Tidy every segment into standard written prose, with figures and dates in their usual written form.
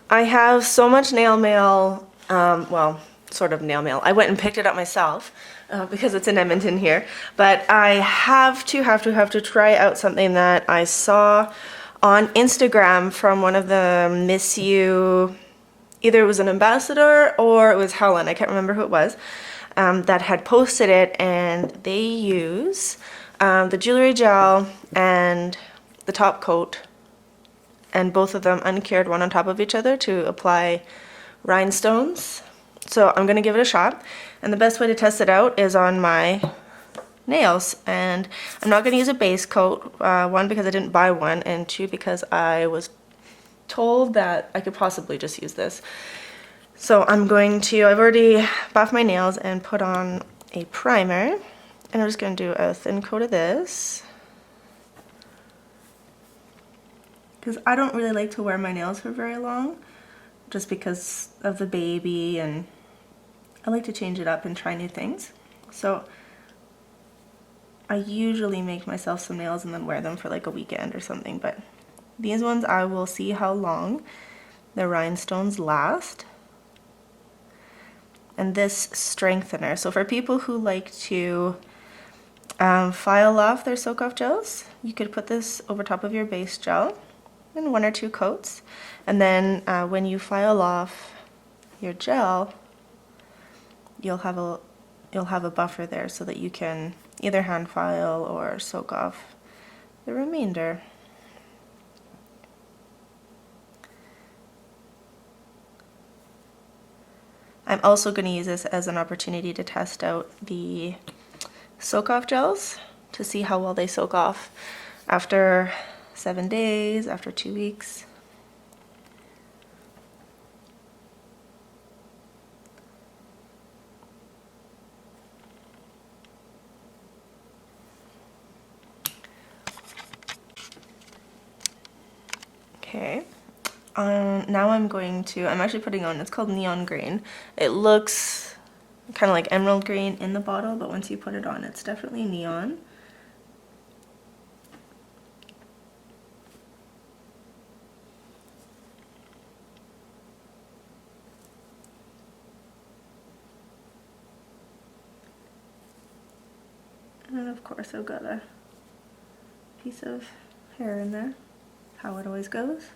I have so much nail mail, well, sort of nail mail. I went and picked it up myself because it's in Edmonton here, but I have to try out something that I saw on Instagram from one of the Missu, either it was an ambassador or it was Helen, I can't remember who it was, that had posted it, and they use the jewelry gel and the top coat, and both of them uncured, one on top of each other, to apply rhinestones. So I'm gonna give it a shot, and the best way to test it out is on my nails. And I'm not gonna use a base coat, one, because I didn't buy one, and two, because I was told that I could possibly just use this. So I've already buffed my nails and put on a primer, and I'm just gonna do a thin coat of this, because I don't really like to wear my nails for very long, just because of the baby, and I like to change it up and try new things. So I usually make myself some nails and then wear them for like a weekend or something, but these ones I will see how long the rhinestones last. And this strengthener, so for people who like to file off their soak-off gels, you could put this over top of your base gel in one or two coats, and then when you file off your gel, you'll have a buffer there so that you can either hand file or soak off the remainder. I'm also going to use this as an opportunity to test out the soak-off gels to see how well they soak off after 7 days, after 2 weeks. Okay, now I'm actually putting on, it's called Neon Green. It looks kind of like emerald green in the bottle, but once you put it on, it's definitely neon. And of course I've got a piece of hair in there, how it always goes.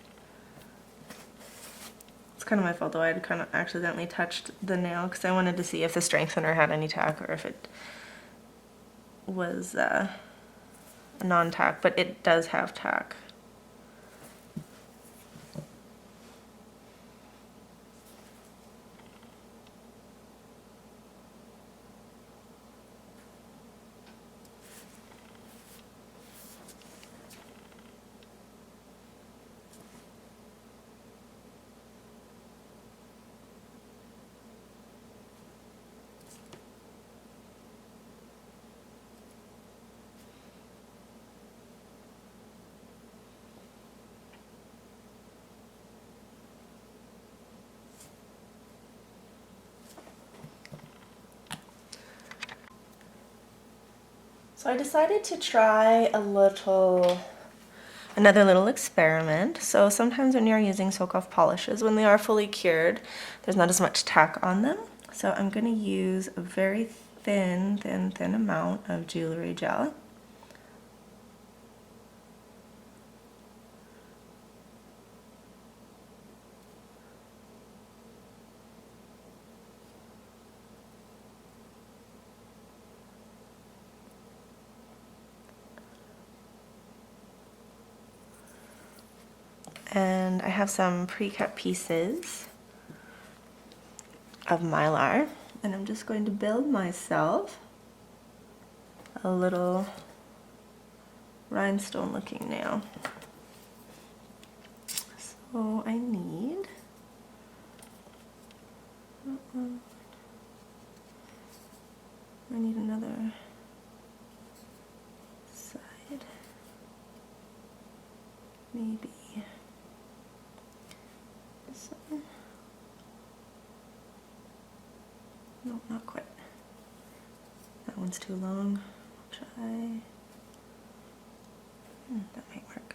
It's kind of my fault though, I had kind of accidentally touched the nail because I wanted to see if the strengthener had any tack or if it was a non-tack, but it does have tack. So I decided to try another little experiment. So sometimes when you're using soak-off polishes, when they are fully cured, there's not as much tack on them. So I'm going to use a very thin amount of jewelry gel. And I have some pre-cut pieces of Mylar, and I'm just going to build myself a little rhinestone looking nail. So I need another side, maybe this one. No, not quite. That one's too long. I'll try. That might work.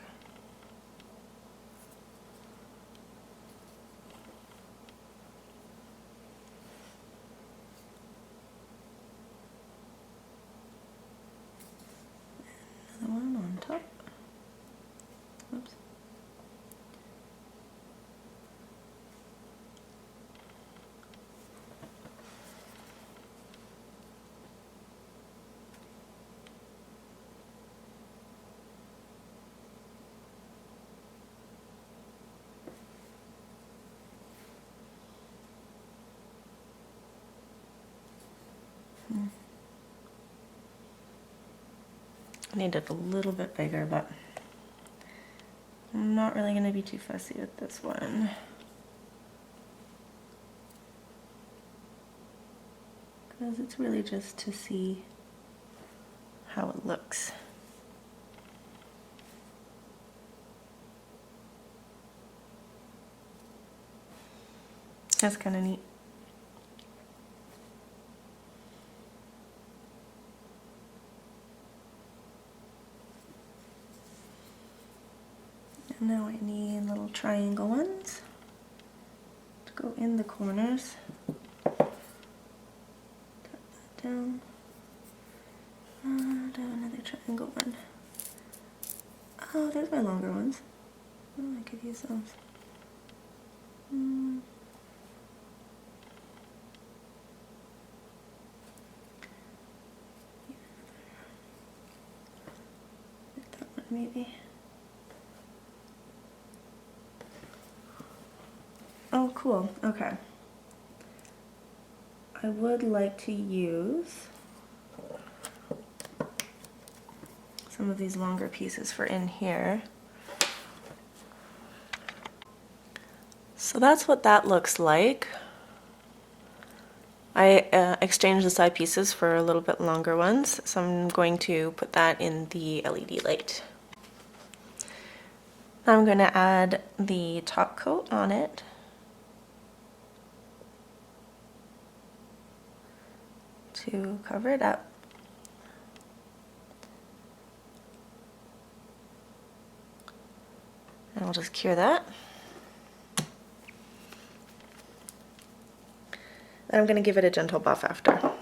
I need it a little bit bigger, but I'm not really going to be too fussy with this one. Because it's really just to see how it looks. That's kind of neat. And now I need little triangle ones to go in the corners. Tap that down. Do another triangle one. Oh, there's my longer ones. Oh, I could use those. That one maybe. Oh, cool. Okay. I would like to use some of these longer pieces for in here. So that's what that looks like. I exchanged the side pieces for a little bit longer ones, so I'm going to put that in the LED light. I'm going to add the top coat on it. To cover it up. And I'll just cure that. And I'm going to give it a gentle buff after.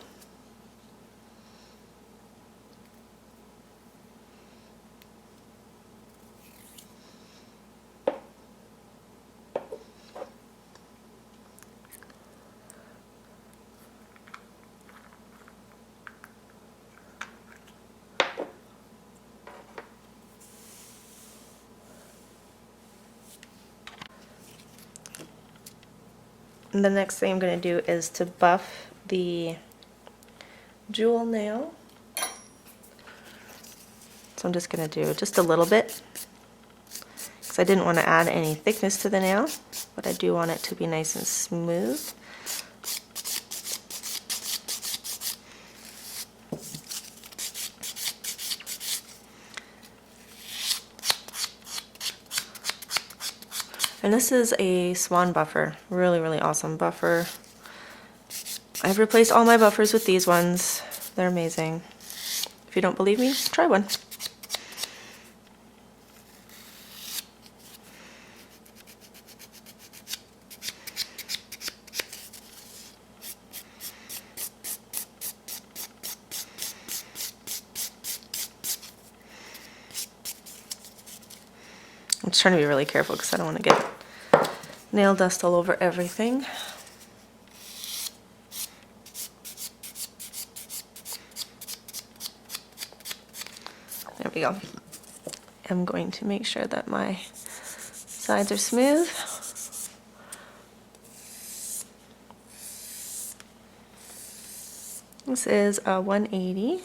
And the next thing I'm going to do is to buff the jewel nail. So I'm just going to do just a little bit, because I didn't want to add any thickness to the nail, but I do want it to be nice and smooth. And this is a swan buffer, really, really awesome buffer. I've replaced all my buffers with these ones. They're amazing. If you don't believe me, try one. I'm just trying to be really careful because I don't want to get nail dust all over everything. There we go. I'm going to make sure that my sides are smooth. This is a 180.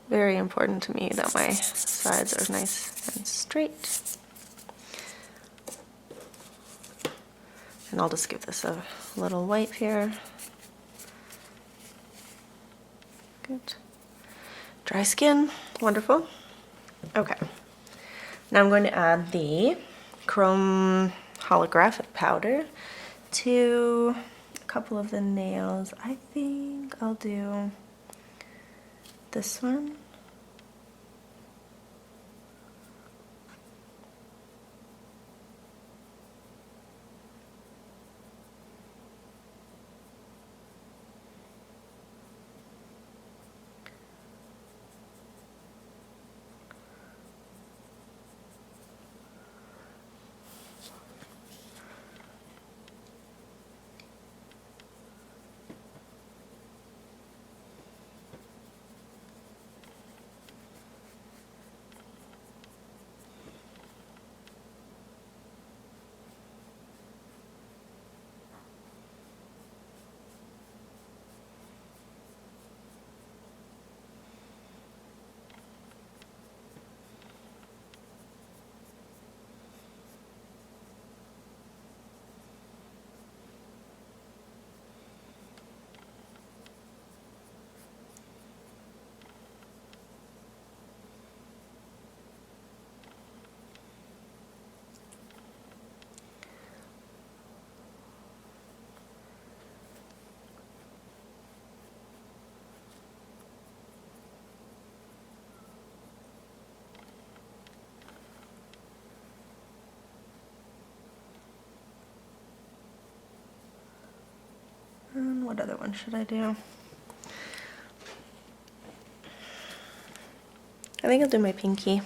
Very important to me that my sides are nice and straight. And I'll just give this a little wipe here. Good. Dry skin, wonderful. Okay, now I'm going to add the chrome holographic powder to a couple of the nails. I think I'll do this one. What other one should I do? I think I'll do my pinky.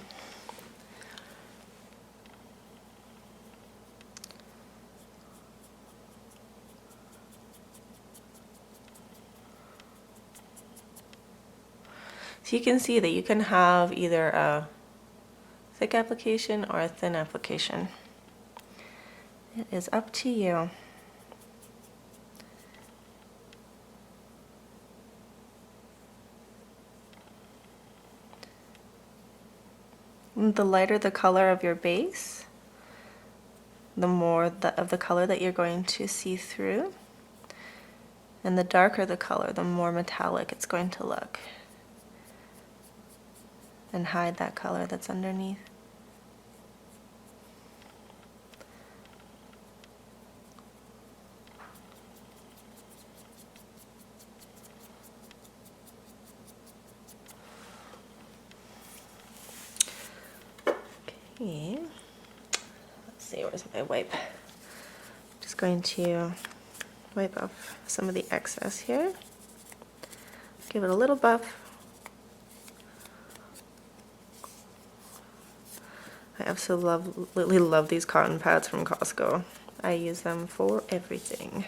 So you can see that you can have either a thick application or a thin application. It is up to you. And the lighter the color of your base, the more of the color that you're going to see through. And the darker the color, the more metallic it's going to look. And hide that color that's underneath. Okay, let's see, where's my wipe? Just going to wipe off some of the excess here. Give it a little buff. I absolutely love these cotton pads from Costco. I use them for everything.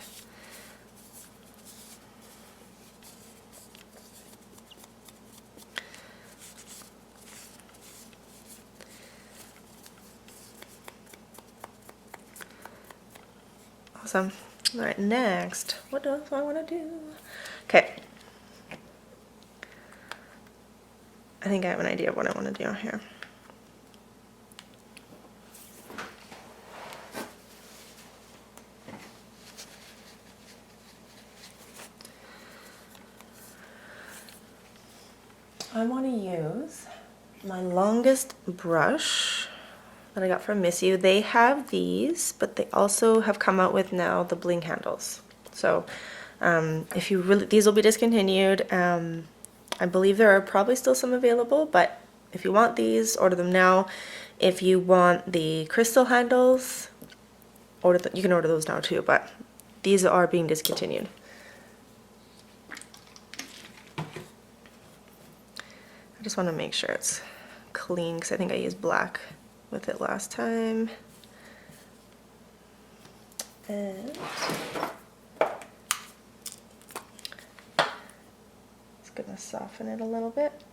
Awesome. All right, next, what else do I want to do? Okay. I think I have an idea of what I want to do here. I want to use my longest brush that I got from Missu. They have these, but they also have come out with now the bling handles. So if you really, these will be discontinued. I believe there are probably still some available, but if you want these, order them now. If you want the crystal handles, you can order those now too, but these are being discontinued. I just want to make sure it's clean because I think I used black with it last time. And it's gonna soften it a little bit.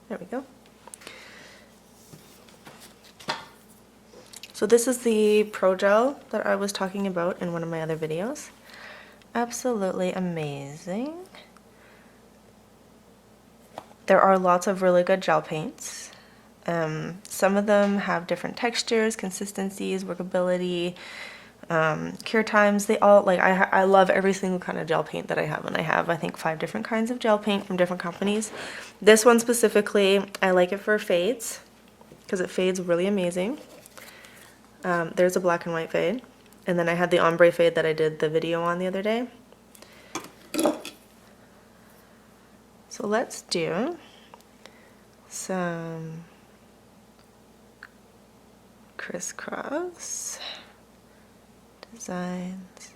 There we go. So this is the Pro Gel that I was talking about in one of my other videos. Absolutely amazing. There are lots of really good gel paints. Some of them have different textures, consistencies, workability, cure times. They all, like, I love every single kind of gel paint that I have, and I have, I think, 5 different kinds of gel paint from different companies. This one specifically, I like it for fades because it fades really amazing. There's a black and white fade, and then I had the ombre fade that I did the video on the other day. So let's do some crisscross designs.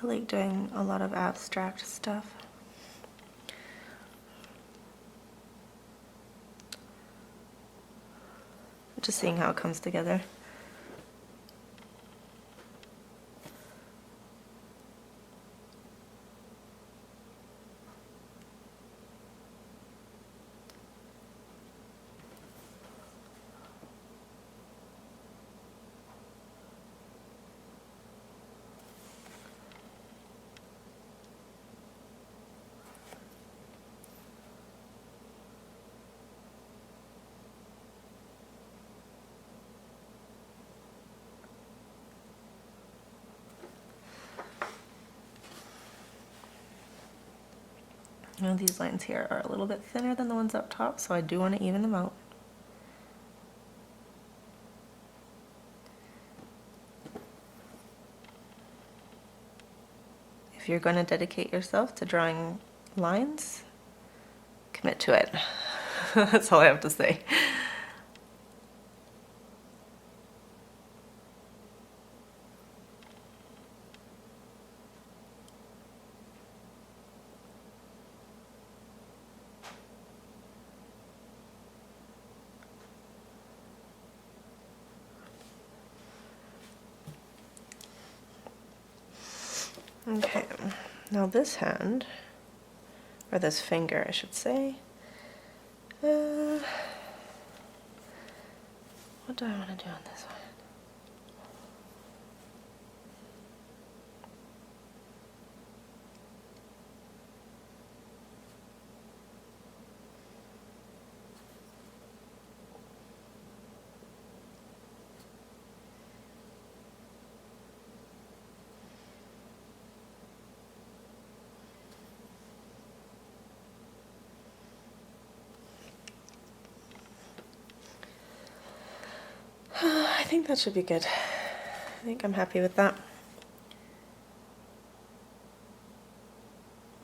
I like doing a lot of abstract stuff. Just seeing how it comes together. Now these lines here are a little bit thinner than the ones up top, so I do want to even them out. If you're going to dedicate yourself to drawing lines, commit to it. That's all I have to say. Okay, now this hand, or this finger I should say, what do I want to do on this one? I think that should be good. I think I'm happy with that.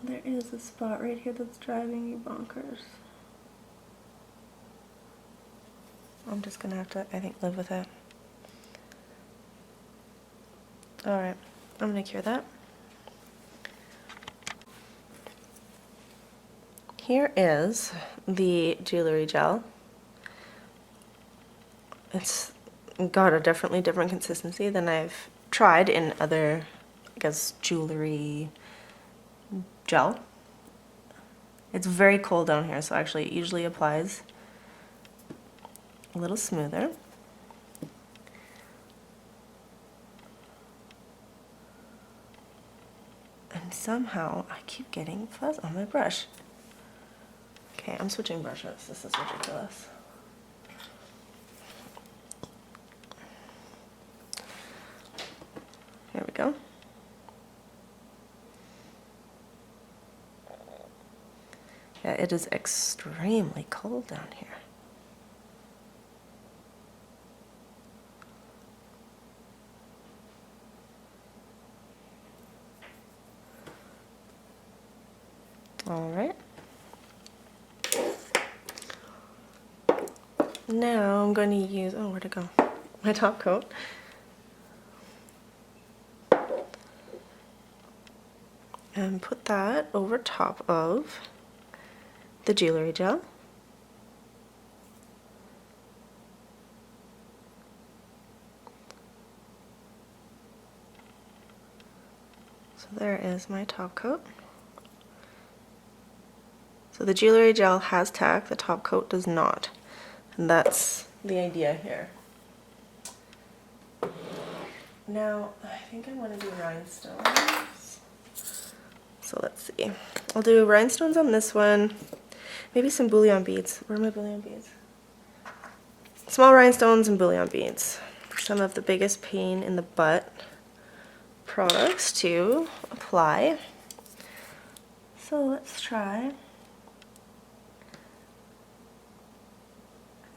There is a spot right here that's driving me bonkers. I'm just gonna have to, I think, live with it. Alright, I'm gonna cure that. Here is the jewelry gel. It's got a definitely different consistency than I've tried in other, I guess, jewelry gel. It's very cold down here, so actually it usually applies a little smoother. And somehow I keep getting fuzz on my brush. Okay, I'm switching brushes. This is ridiculous. There we go. Yeah, it is extremely cold down here. All right. Now I'm going to use, oh, where'd it go? My top coat. And put that over top of the jewelry gel. So there is my top coat. So the jewelry gel has tack, the top coat does not. And that's the idea here. Now, I think I want to do rhinestones. So let's see. I'll do rhinestones on this one. Maybe some bullion beads. Where are my bullion beads? Small rhinestones and bullion beads. Some of the biggest pain in the butt products to apply. So let's try.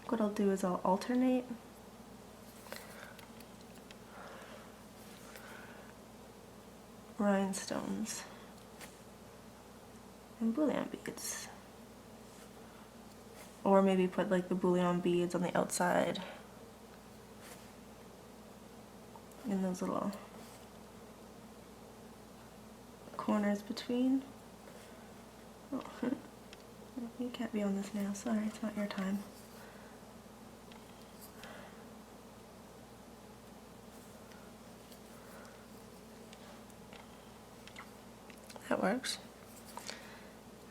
What I'll do is I'll alternate rhinestones and bullion beads. Or maybe put like the bullion beads on the outside in those little corners between. Oh, you can't be on this now, sorry, it's not your time. That works.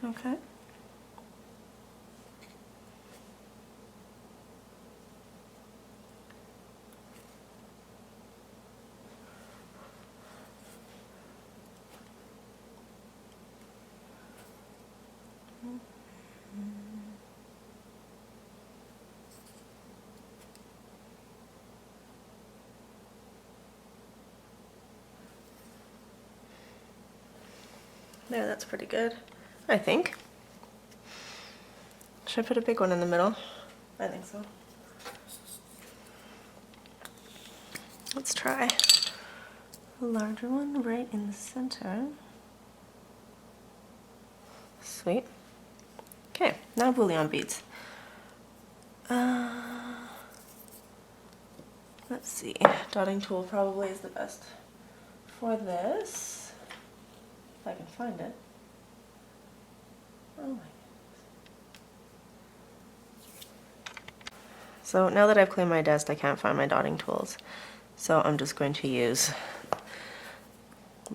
Okay. There, that's pretty good. I think. Should I put a big one in the middle? I think so. Let's try a larger one right in the center. Sweet. Okay, now bullion beads. Let's see, dotting tool probably is the best for this, if I can find it. Oh my goodness. So now that I've cleaned my desk, I can't find my dotting tools. So I'm just going to use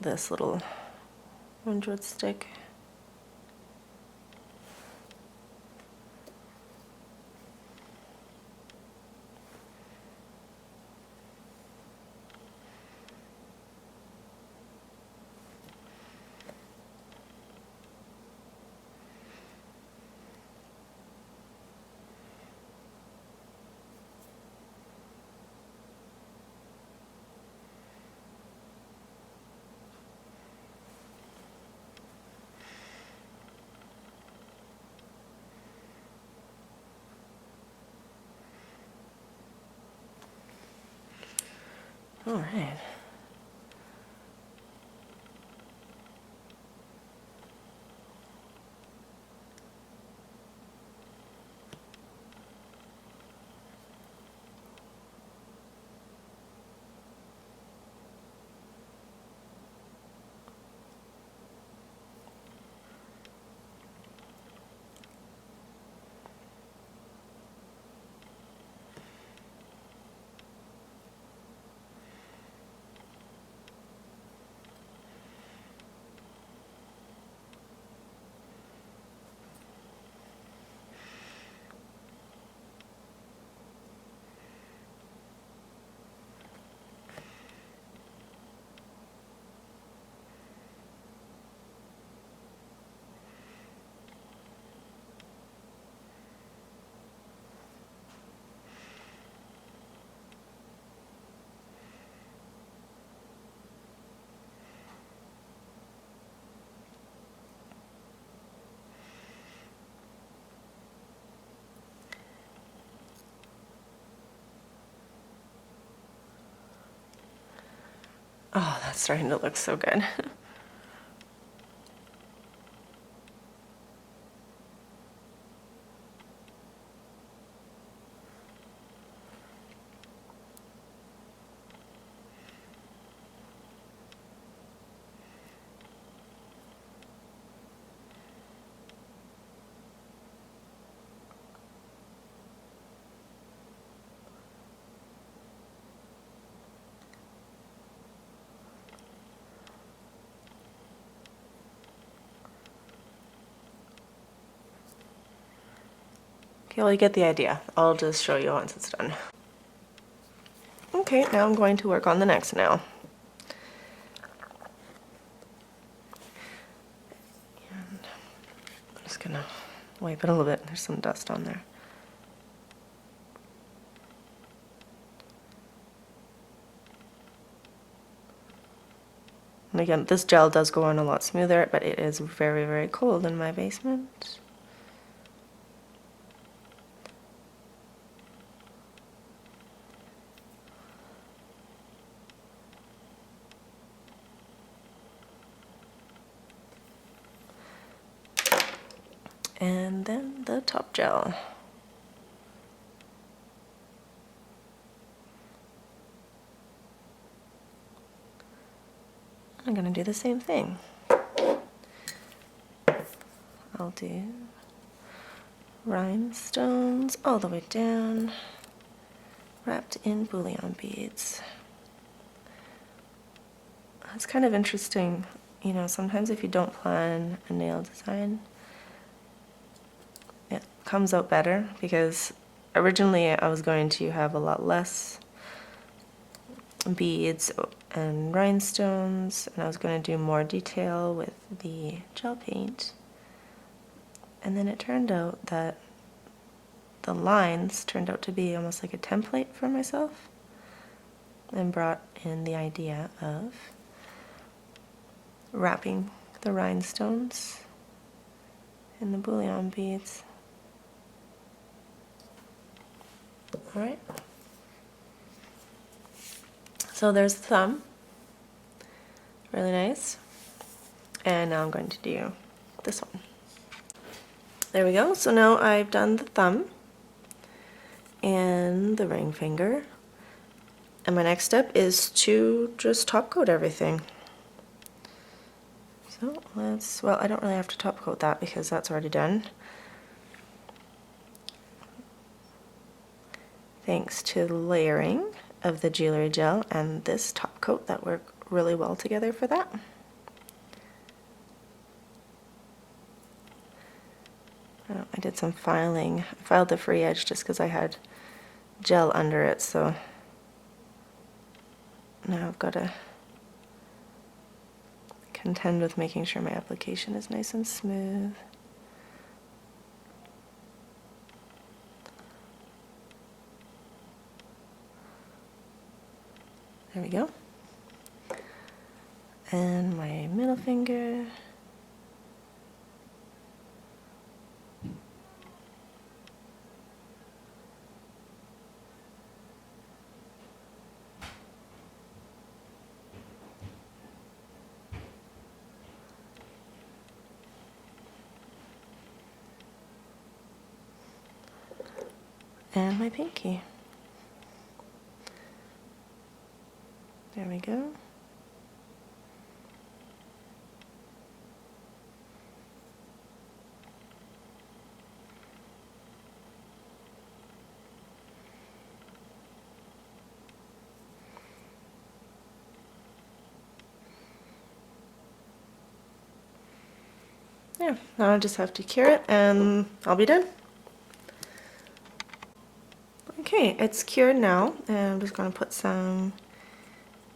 this little 100 stick. All right. Oh, that's starting to look so good. Okay, well, you get the idea. I'll just show you once it's done. Okay, now I'm going to work on the next nail. And I'm just gonna wipe it a little bit. There's some dust on there. And again, this gel does go on a lot smoother, but it is very, very cold in my basement. And then the top gel. I'm gonna do the same thing. I'll do rhinestones all the way down, wrapped in bullion beads. It's kind of interesting, you know, sometimes if you don't plan a nail design, it comes out better, because originally I was going to have a lot less beads and rhinestones, and I was going to do more detail with the gel paint. And then it turned out that the lines turned out to be almost like a template for myself, and brought in the idea of wrapping the rhinestones in the bullion beads. Alright. So there's the thumb. Really nice. And now I'm going to do this one. There we go. So now I've done the thumb and the ring finger. And my next step is to just top coat everything. So let's, well, I don't really have to top coat that because that's already done. Thanks to the layering of the jewelry gel and this top coat that work really well together for that. Oh, I did some filing. I filed the free edge just because I had gel under it, so now I've got to contend with making sure my application is nice and smooth. There we go. And my middle finger. And my pinky. There we go. Yeah, now I just have to cure it and I'll be done. Okay, it's cured now, and I'm just going to put some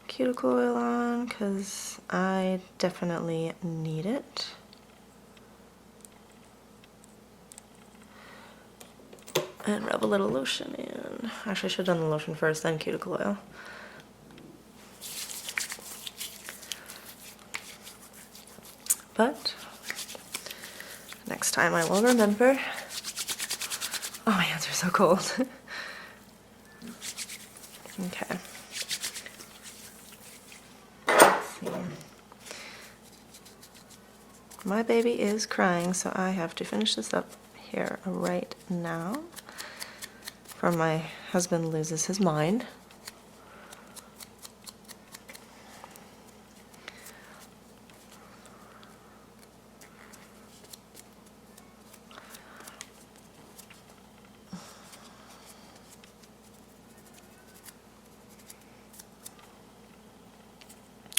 cuticle oil on because I definitely need it. And rub a little lotion in. Actually, I should have done the lotion first, then cuticle oil. But next time I will remember. Oh, my hands are so cold. Okay. Let's see. My baby is crying, so I have to finish this up here right now before my husband loses his mind.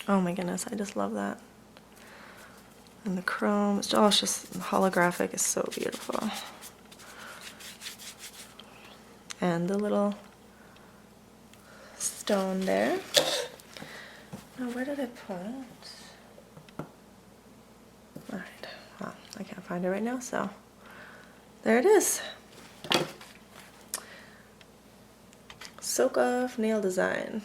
Oh my goodness, I just love that. And the chrome, it's just holographic is so beautiful. And the little stone there. Now where did I put it? Alright, well, I can't find it right now, so there it is. Soak off nail design.